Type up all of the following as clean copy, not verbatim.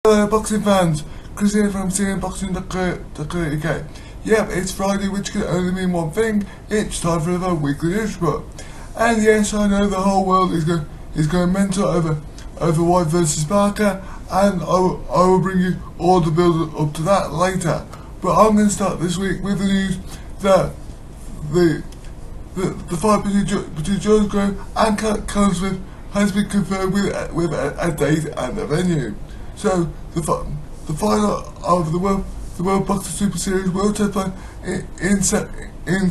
Hello boxing fans, Chris here from CNBoxing.co.uk. Yep, it's Friday, which can only mean one thing. It's time for another weekly news report. And yes, I know the whole world is going mental over Whyte versus Barker, and I will bring you all the build up to that later. But I'm going to start this week with the news that the fight between George Grove and Callum Smith has been confirmed with a date and a venue. So the final of the World Boxing Super Series will take place in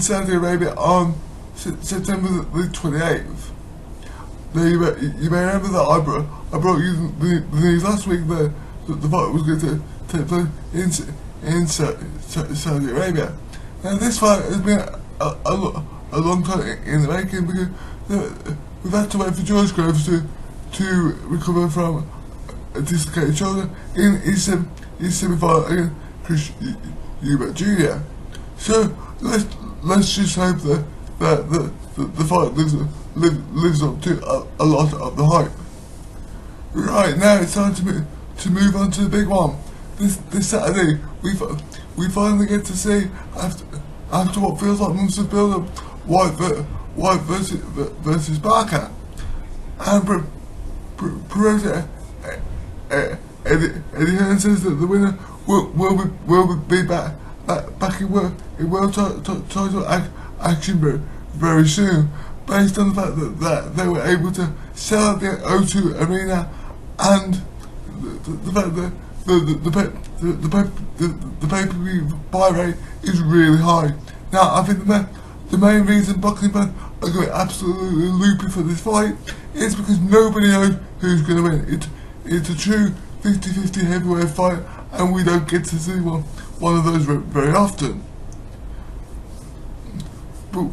Saudi Arabia on September the 28th. Now you may remember that I brought you the news last week that the fight was going to take place in Saudi Arabia. Now this fight has been a long time in the making, because we've had to wait for George Groves to recover from a dislocated shoulder in his semi-final against Chris Eubank Jr. So let's just hope that the fight lives up to a lot of the hype. Right, now it's time to move on to the big one. This Saturday we finally get to see, after what feels like months of build up, Whyte versus Barker, and promoter Eddie Hearn says that the winner will be back in world title action very soon, based on the fact that they were able to sell out the O2 Arena, and the fact that the pay-per-view buy rate is really high. Now I think the main reason boxing fans are going absolutely loopy for this fight is because nobody knows who's going to win. It's a true 50-50 heavyweight fight, and we don't get to see one of those very often. But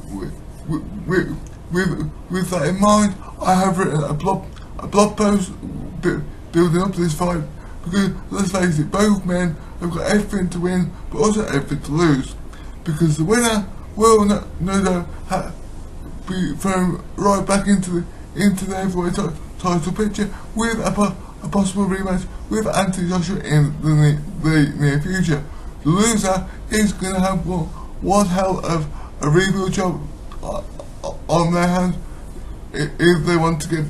with that in mind, I have written a blog post building up to this fight, because let's face it, both men have got everything to win but also everything to lose, because the winner will no doubt be thrown right back into the heavyweight title picture with a possible rematch with Anthony Joshua in the near future. The loser is going to have one hell of a rebuild job on their hands if they want to get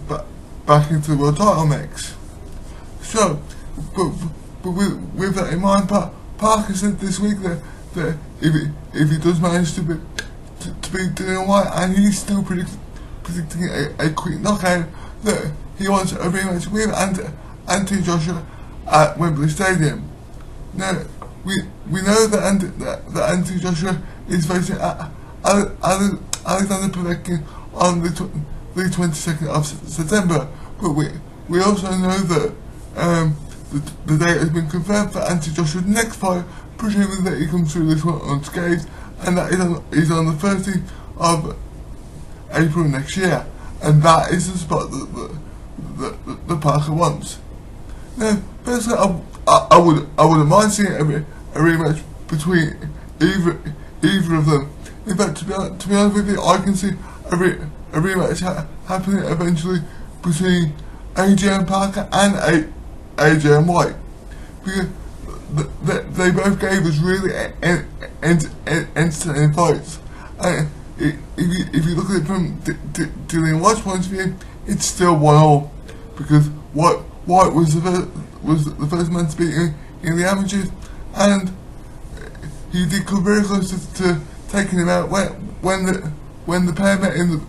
back into the world title mix. So, but with that in mind, Parker said this week that if he does manage to beat Dillian Whyte, and he's still predicting a quick knockout, that he wants a rematch with Anthony Joshua at Wembley Stadium. Now we know that Anthony Joshua is facing Alexander Povetkin on the 22nd of September, but we also know that the date has been confirmed for Anthony Joshua's next fight, presuming that he comes through this one unscathed, and that is on the 30th of April next year, and that is the spot that Parker wants. Now, personally, I wouldn't mind seeing a rematch between either of them. In fact, to be honest with you, I can see a rematch happening eventually between AJ and Parker and AJ and Whyte, because they both gave us really entertaining fights. And if you look at it from Dillian Whyte's point of view, it's still 1-1, because Whyte was the first man to beat in the amateurs, and he did come very close to taking him out when the pair met in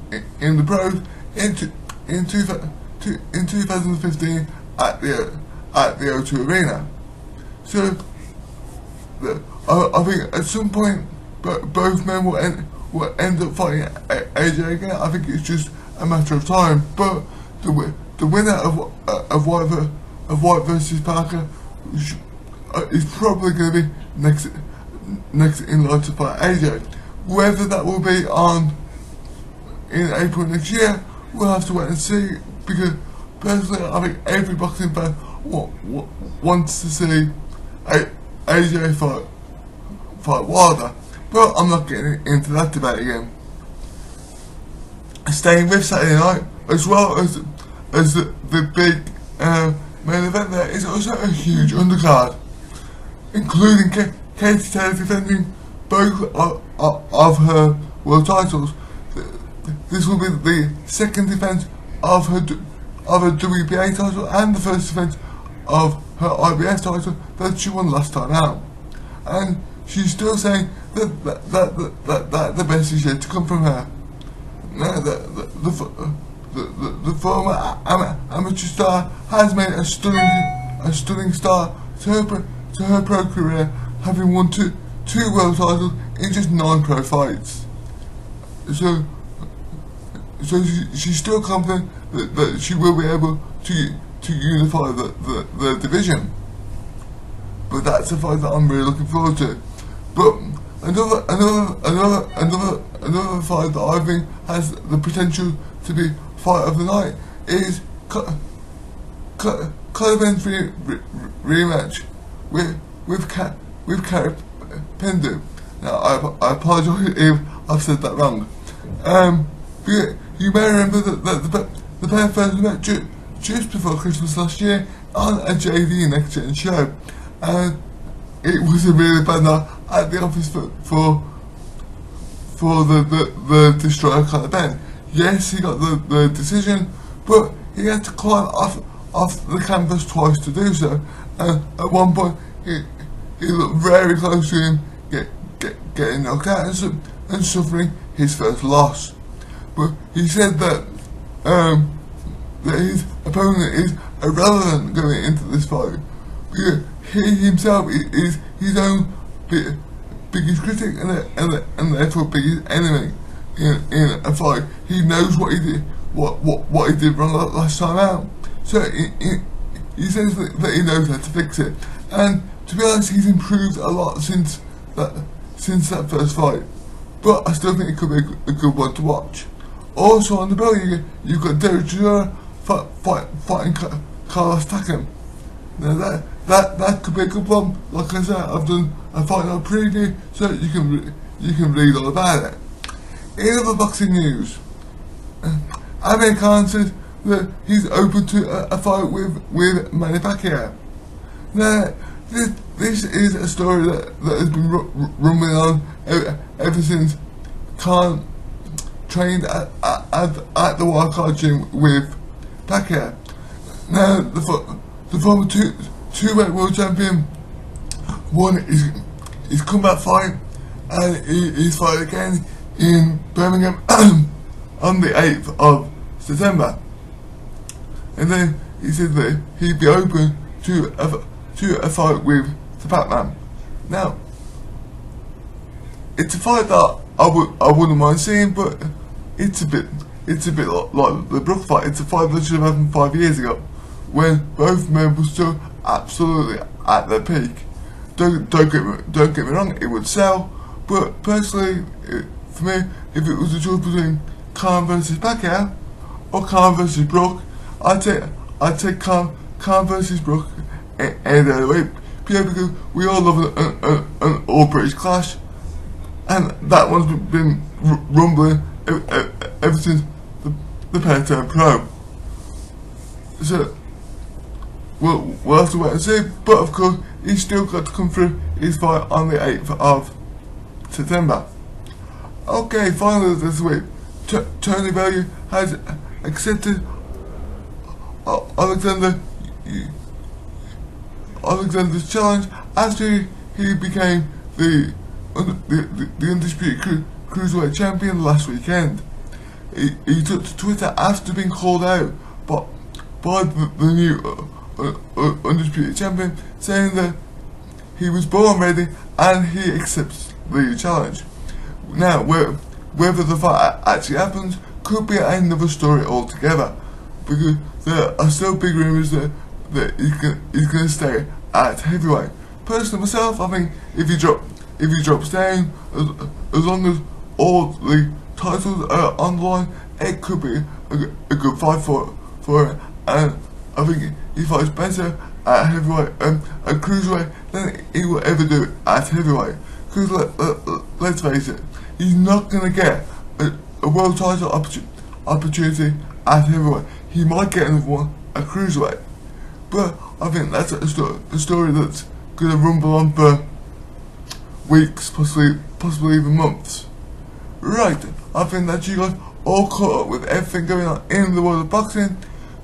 the pros in 2015 at the O2 Arena. So I think at some point both men will end up fighting AJ again. I think it's just a matter of time. But the winner of Whyte versus Parker is probably going to be next in line to fight AJ. Whether that will be in April next year, we'll have to wait and see, because personally I think every boxing fan wants to see AJ fight Wilder, but I'm not getting into that debate again. Staying with Saturday night, as well as the big main event there is also a huge undercard, including Katie Taylor defending both of her world titles. This will be the second defense of her WBA title and the first defense of her IBS title that she won last time out. And she's still saying that the best is yet to come from her. Now, the former amateur star has made a stunning start to her pro career, having won two world titles in just 9 pro fights. So she's still confident that she will be able to unify the division. But that's a fight that I'm really looking forward to. But another fight that I think has the potential to be fight of the night is Colivan's rematch with Kara Pendu. Now I apologise if I've said that wrong. You may remember that the pair first met just before Christmas last year on a JV Next Gen show, and it was a really bad night at the office for the destroyer Conor Ben. Yes, he got the decision, but he had to climb off the canvas twice to do so, and at one point he looked very close to him getting knocked out and suffering his first loss. But he said that his opponent is irrelevant going into this fight. He himself is his own biggest critic and therefore biggest enemy in a fight. He knows what he did wrong last time out. So he says that he knows how to fix it. And to be honest, he's improved a lot since that first fight. But I still think it could be a good one to watch. Also on the bill, you've got Derek Chisora fighting Carlos Takam. Now that could be a good one. Like I said, I've done a fight night preview, so you can read all about it. In other boxing news, Amir Khan says that he's open to a fight with Manny Pacquiao. Now this is a story that has been rumbling on ever since Khan trained at the Wildcard gym with Pacquiao. Now the former two-weight world champion won his comeback fight, and he's fighting again in Birmingham on the 8th of September. And then he said that he'd be open to a fight with the Batman. Now, it's a fight that I wouldn't mind seeing, but it's a bit like the Brook fight. It's a fight that should have happened 5 years ago, when both men were still absolutely at their peak. Don't get me wrong, it would sell, but personally, for me, if it was a choice between Khan versus Pacquiao or Khan versus Brook, I'd take Khan versus Brook any day of the week. Purely because we all love an all British clash, and that one's been rumbling ever since the pair turned pro. So we'll have to wait and see, but of course he's still got to come through his fight on the 8th of September. Okay, finally this week, Tony Bellew has accepted Alexander's challenge after he became the undisputed cruiserweight champion last weekend. He took to Twitter after being called out by the new undisputed champion, saying that he was born ready and he accepts the challenge. Now, whether the fight actually happens could be another story altogether, because there are still big rumours that he's going to stay at heavyweight. Personally, myself, I think if he drops down, as long as all the titles are on the line, it could be a good fight for it. And I think he fights better at heavyweight and cruiserweight than he will ever do at heavyweight. Because let's face it, he's not going to get a world title opportunity at heavyweight. He might get another one at cruiserweight, But I think that's a story that's gonna rumble on for weeks, possibly even months. Right, I think that you guys all caught up with everything going on in the world of boxing.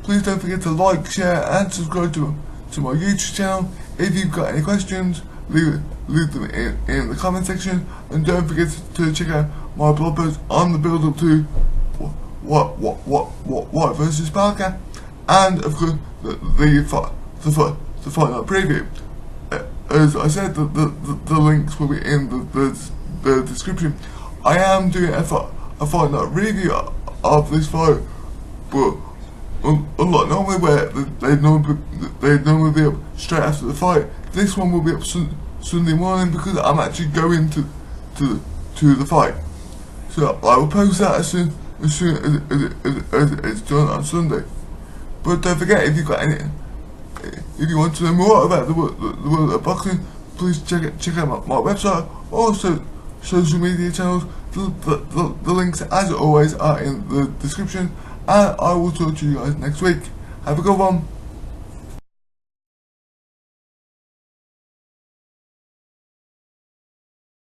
Please don't forget to like, share and subscribe to my YouTube channel. If you've got any questions, leave them in the comment section, and don't forget to check out my blog post on the build up to Whyte versus Parker, and of course the final preview. As I said, the links will be in the description. I am doing a fight night review of this fight, but unlike normally where they'd normally be up straight after the fight, this one will be up Sunday morning because I'm actually going to the fight. So I will post that as soon as it's done on Sunday. But don't forget, if you want to know more about the world of boxing, please check out my website, also social media channels. The links, as always, are in the description, and I will talk to you guys next week. Have a good one.